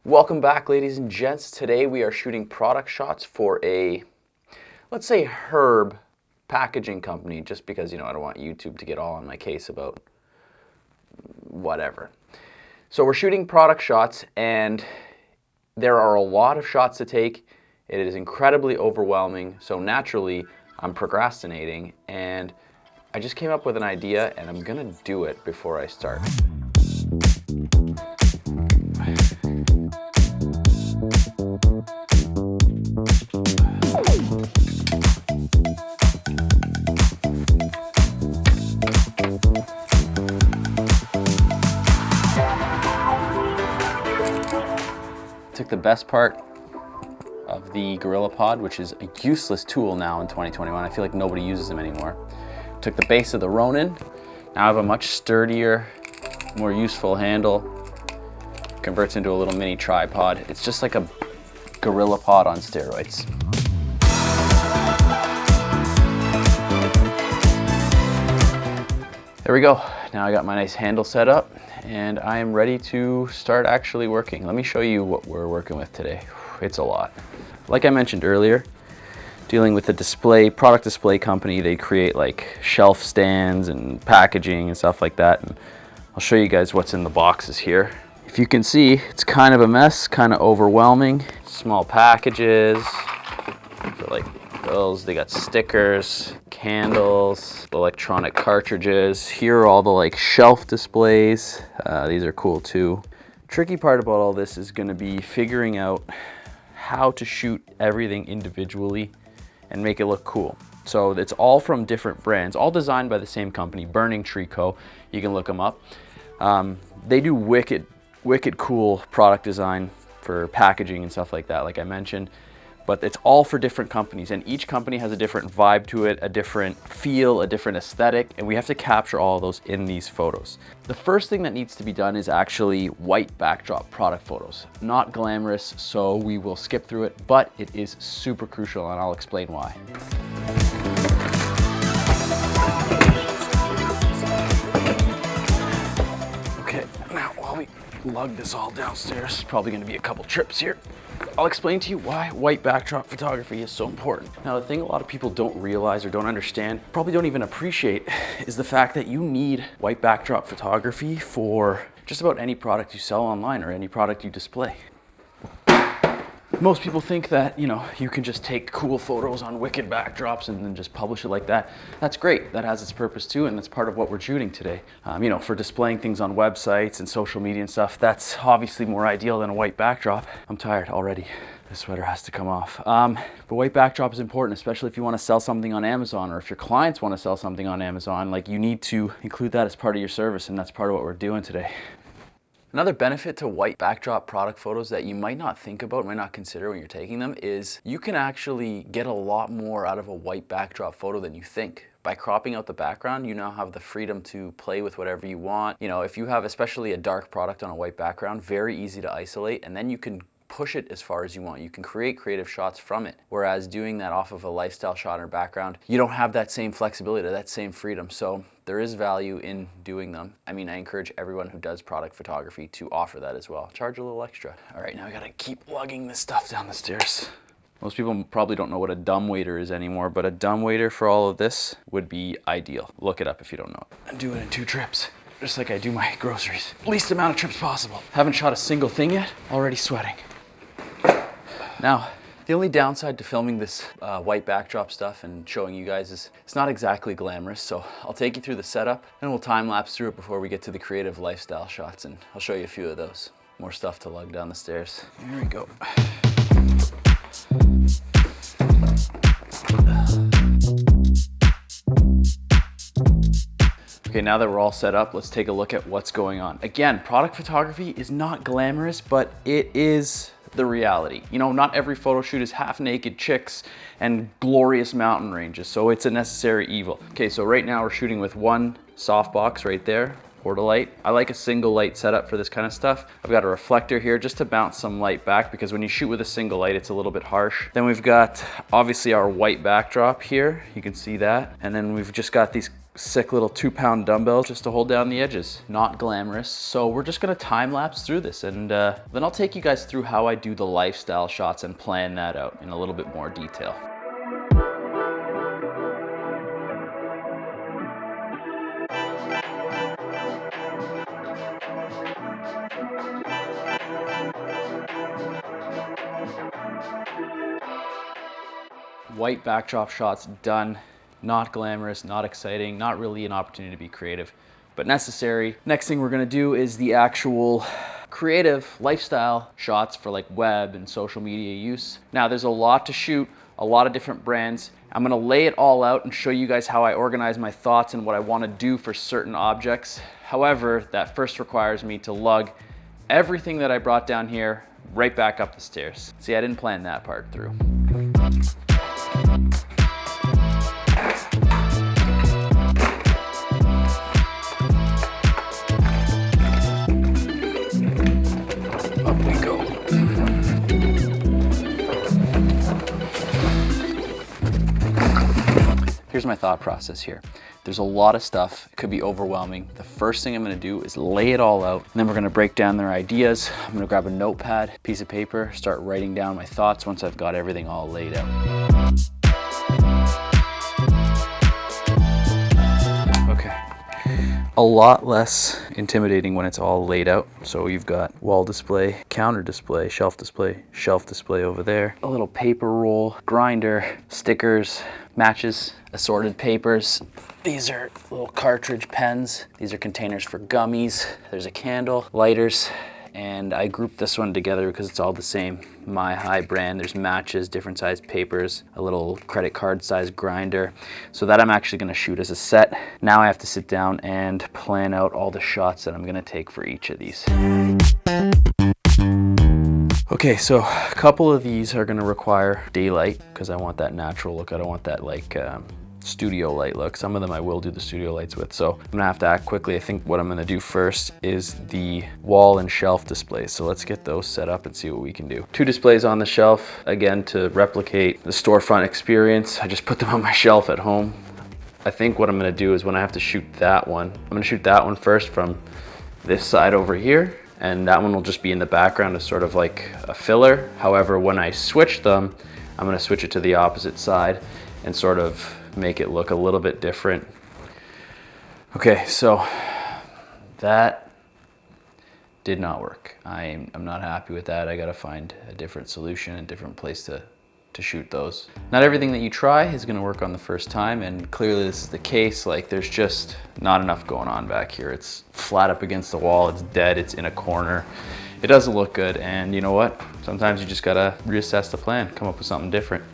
Welcome back, ladies and gents. Today we are shooting product shots for a, let's say, herb packaging company, just because, I don't want YouTube to get all on my case about whatever. So we're shooting product shots, and there are a lot of shots to take. It is incredibly overwhelming, so naturally I'm procrastinating, and I just came up with an idea, and I'm gonna do it before I start. Took the best part of the Gorilla Pod, which is a useless tool now in 2021. I feel like nobody uses them anymore. Took the base of the Ronin. Now I have a much sturdier, more useful handle. Converts into a little mini tripod. It's just like a Gorilla Pod on steroids. There we go. Now I got my nice handle set up, and I am ready to start actually working. Let me show you what we're working with today. It's a lot. Like I mentioned earlier, dealing with a product display company, they create like shelf stands and packaging and stuff like that. And I'll show you guys what's in the boxes here. If you can see, it's kind of a mess, kind of overwhelming. Small packages for like those. They got stickers, candles, electronic cartridges. Here are all the like shelf displays. These are cool too. Tricky part about all this is going to be figuring out how to shoot everything individually and make it look cool. So it's all from different brands, all designed by the same company, Burning Tree Co. You can look them up. They do wicked cool product design for packaging and stuff like that, like I mentioned. But it's all for different companies, and each company has a different vibe to it, a different feel, a different aesthetic, and we have to capture all of those in these photos. The first thing that needs to be done is actually white backdrop product photos. Not glamorous, so we will skip through it, but it is super crucial, and I'll explain why. Okay, now while we lug this all downstairs, probably gonna be a couple trips here. I'll explain to you why white backdrop photography is so important. Now, the thing a lot of people don't realize or don't understand, probably don't even appreciate, is the fact that you need white backdrop photography for just about any product you sell online or any product you display. Most people think that, you can just take cool photos on wicked backdrops and then just publish it like that. That's great. That has its purpose too, and that's part of what we're shooting today. For displaying things on websites and social media and stuff, that's obviously more ideal than a white backdrop. I'm tired already. This sweater has to come off. But white backdrop is important, especially if you want to sell something on Amazon, or if your clients want to sell something on Amazon. Like, you need to include that as part of your service, and that's part of what we're doing today. Another benefit to white backdrop product photos that you might not think about, might not consider when you're taking them, is you can actually get a lot more out of a white backdrop photo than you think. By cropping out the background, you now have the freedom to play with whatever you want. If you have especially a dark product on a white background, very easy to isolate, and then you can push it as far as you want. You can create creative shots from it. Whereas doing that off of a lifestyle shot or background, you don't have that same flexibility, that same freedom. So there is value in doing them. I encourage everyone who does product photography to offer that as well. Charge a little extra. All right, now I gotta keep lugging this stuff down the stairs. Most people probably don't know what a dumbwaiter is anymore, but a dumbwaiter for all of this would be ideal. Look it up if you don't know it. And do it in 2 trips, just like I do my groceries. Least amount of trips possible. Haven't shot a single thing yet, already sweating. Now, the only downside to filming this white backdrop stuff and showing you guys is it's not exactly glamorous, so I'll take you through the setup and we'll time lapse through it before we get to the creative lifestyle shots, and I'll show you a few of those. More stuff to lug down the stairs. Here we go. Okay, now that we're all set up, let's take a look at what's going on. Again, product photography is not glamorous, but it is the reality. Not every photo shoot is half naked chicks and glorious mountain ranges, so it's a necessary evil. Okay, so right now we're shooting with one softbox right there, Portalight. I like a single light setup for this kind of stuff. I've got a reflector here just to bounce some light back, because when you shoot with a single light, it's a little bit harsh. Then we've got obviously our white backdrop here. You can see that. And then we've just got these sick little 2-pound dumbbells just to hold down the edges. Not glamorous. So we're just gonna time lapse through this, and then I'll take you guys through how I do the lifestyle shots and plan that out in a little bit more detail. White backdrop shots done. Not glamorous, not exciting, not really an opportunity to be creative, but necessary. Next thing we're gonna do is the actual creative lifestyle shots for like web and social media use. Now there's a lot to shoot, a lot of different brands. I'm gonna lay it all out and show you guys how I organize my thoughts and what I wanna do for certain objects. However, that first requires me to lug everything that I brought down here right back up the stairs. See, I didn't plan that part through. Here's my thought process here. There's a lot of stuff, it could be overwhelming. The first thing I'm gonna do is lay it all out, and then we're gonna break down their ideas. I'm gonna grab a notepad, piece of paper, start writing down my thoughts once I've got everything all laid out. Okay. A lot less intimidating when it's all laid out. So you've got wall display, counter display, shelf display over there, a little paper roll, grinder, stickers, matches, assorted papers. These are little cartridge pens. These are containers for gummies. There's a candle, lighters, and I grouped this one together because it's all the same My High brand. There's matches, different size papers, a little credit card size grinder. So that I'm actually gonna shoot as a set. Now I have to sit down and plan out all the shots that I'm gonna take for each of these. Okay, so a couple of these are gonna require daylight because I want that natural look. I don't want that like studio light look. Some of them I will do the studio lights with, so I'm gonna have to act quickly. I think what I'm gonna do first is the wall and shelf displays. So let's get those set up and see what we can do. 2 displays on the shelf, again, to replicate the storefront experience. I just put them on my shelf at home. I think what I'm gonna do is when I have to shoot that one, I'm gonna shoot that one first from this side over here, and that one will just be in the background as sort of like a filler. However, when I switch them, I'm gonna switch it to the opposite side and sort of make it look a little bit different. Okay, so that did not work. I'm not happy with that. I gotta find a different solution, a different place to shoot those. Not everything that you try is gonna work on the first time, and clearly this is the case. Like, there's just not enough going on back here. It's flat up against the wall, it's dead, it's in a corner. It doesn't look good, and you know what? Sometimes you just gotta reassess the plan, come up with something different.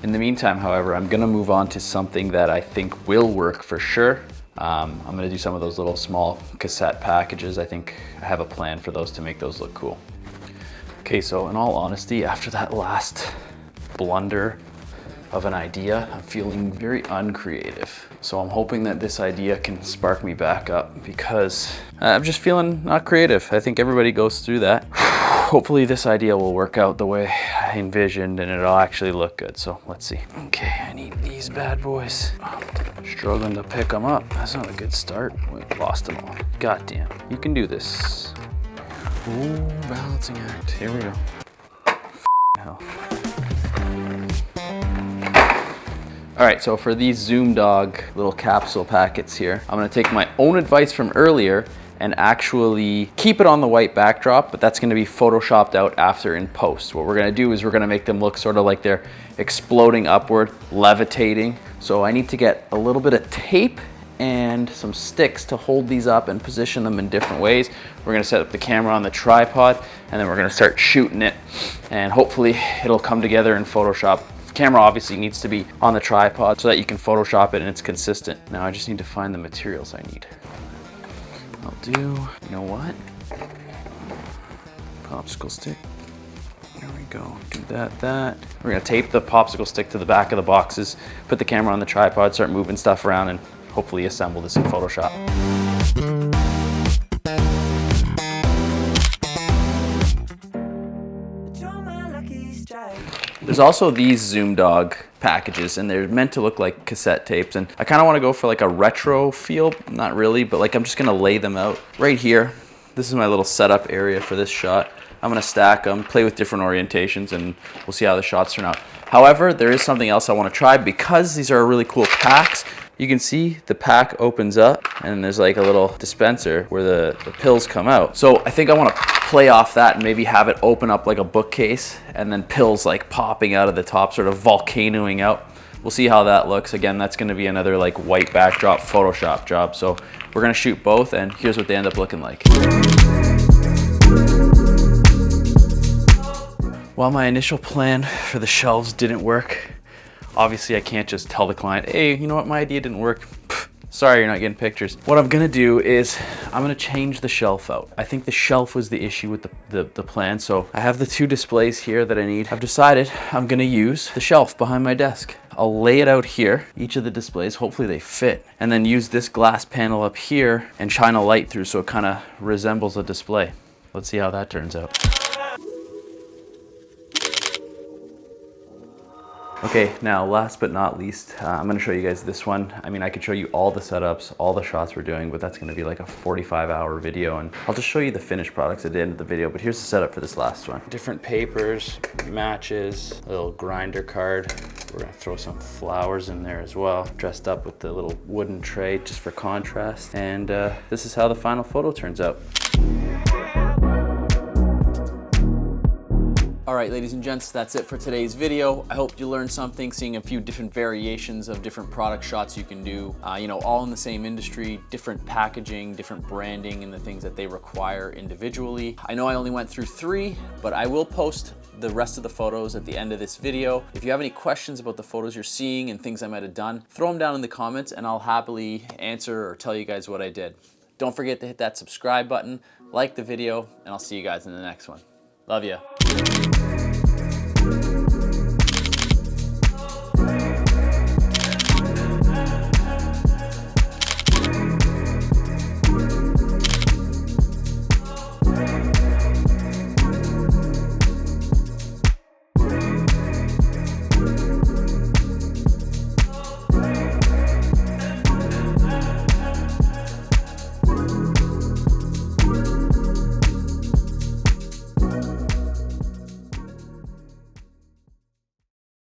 In the meantime, however, I'm gonna move on to something that I think will work for sure. I'm gonna do some of those little small cassette packages. I think I have a plan for those to make those look cool. Okay, so in all honesty, after that last blunder of an idea, I'm feeling very uncreative. So I'm hoping that this idea can spark me back up because I'm just feeling not creative. I think everybody goes through that. Hopefully this idea will work out the way I envisioned and it'll actually look good. So let's see. Okay, I need these bad boys. Oh, struggling to pick them up. That's not a good start. We lost them all. God damn, you can do this. Ooh, balancing act. Here we go. Hell. All right, so for these Zoom Dog little capsule packets here, I'm gonna take my own advice from earlier and actually keep it on the white backdrop, but that's gonna be photoshopped out after in post. What we're gonna do is we're gonna make them look sort of like they're exploding upward, levitating. So I need to get a little bit of tape and some sticks to hold these up and position them in different ways. We're gonna set up the camera on the tripod and then we're gonna start shooting it, and hopefully it'll come together in Photoshop. The camera obviously needs to be on the tripod so that you can Photoshop it and it's consistent. Now I just need to find the materials I need. I'll do, you know what? Popsicle stick. There we go. Do that. We're gonna tape the popsicle stick to the back of the boxes, put the camera on the tripod, start moving stuff around, and hopefully assemble this in Photoshop. There's also these Zoom Dog packages, and they're meant to look like cassette tapes, and I kind of want to go for like a retro feel. Not really, but like I'm just gonna lay them out right here. This is my little setup area for this shot. I'm gonna stack them, play with different orientations, and we'll see how the shots turn out. However, there is something else I want to try because these are really cool packs. You can see the pack opens up and there's like a little dispenser where the pills come out. So I think I want to play off that and maybe have it open up like a bookcase and then pills like popping out of the top, sort of volcanoing out. We'll see how that looks. Again, that's going to be another like white backdrop Photoshop job. So we're going to shoot both, and here's what they end up looking like. Well, my initial plan for the shelves didn't work. Obviously, I can't just tell the client, hey, you know what, my idea didn't work. Sorry, you're not getting pictures. What I'm gonna do is I'm gonna change the shelf out. I think the shelf was the issue with the plan. So I have the two displays here that I need. I've decided I'm gonna use the shelf behind my desk. I'll lay it out here, each of the displays, hopefully they fit, and then use this glass panel up here and shine a light through so it kind of resembles a display. Let's see how that turns out. Okay, now last but not least, I'm gonna show you guys this one. I mean, I could show you all the setups, all the shots we're doing, but that's gonna be like a 45-hour video, and I'll just show you the finished products at the end of the video, but here's the setup for this last one. Different papers, matches, a little grinder card. We're gonna throw some flowers in there as well, dressed up with the little wooden tray just for contrast, and this is how the final photo turns out. All right, ladies and gents, that's it for today's video. I hope you learned something, seeing a few different variations of different product shots you can do, you know, all in the same industry, different packaging, different branding, and the things that they require individually. I know I only went through 3, but I will post the rest of the photos at the end of this video. If you have any questions about the photos you're seeing and things I might have done, throw them down in the comments and I'll happily answer or tell you guys what I did. Don't forget to hit that subscribe button, like the video, and I'll see you guys in the next one. Love ya.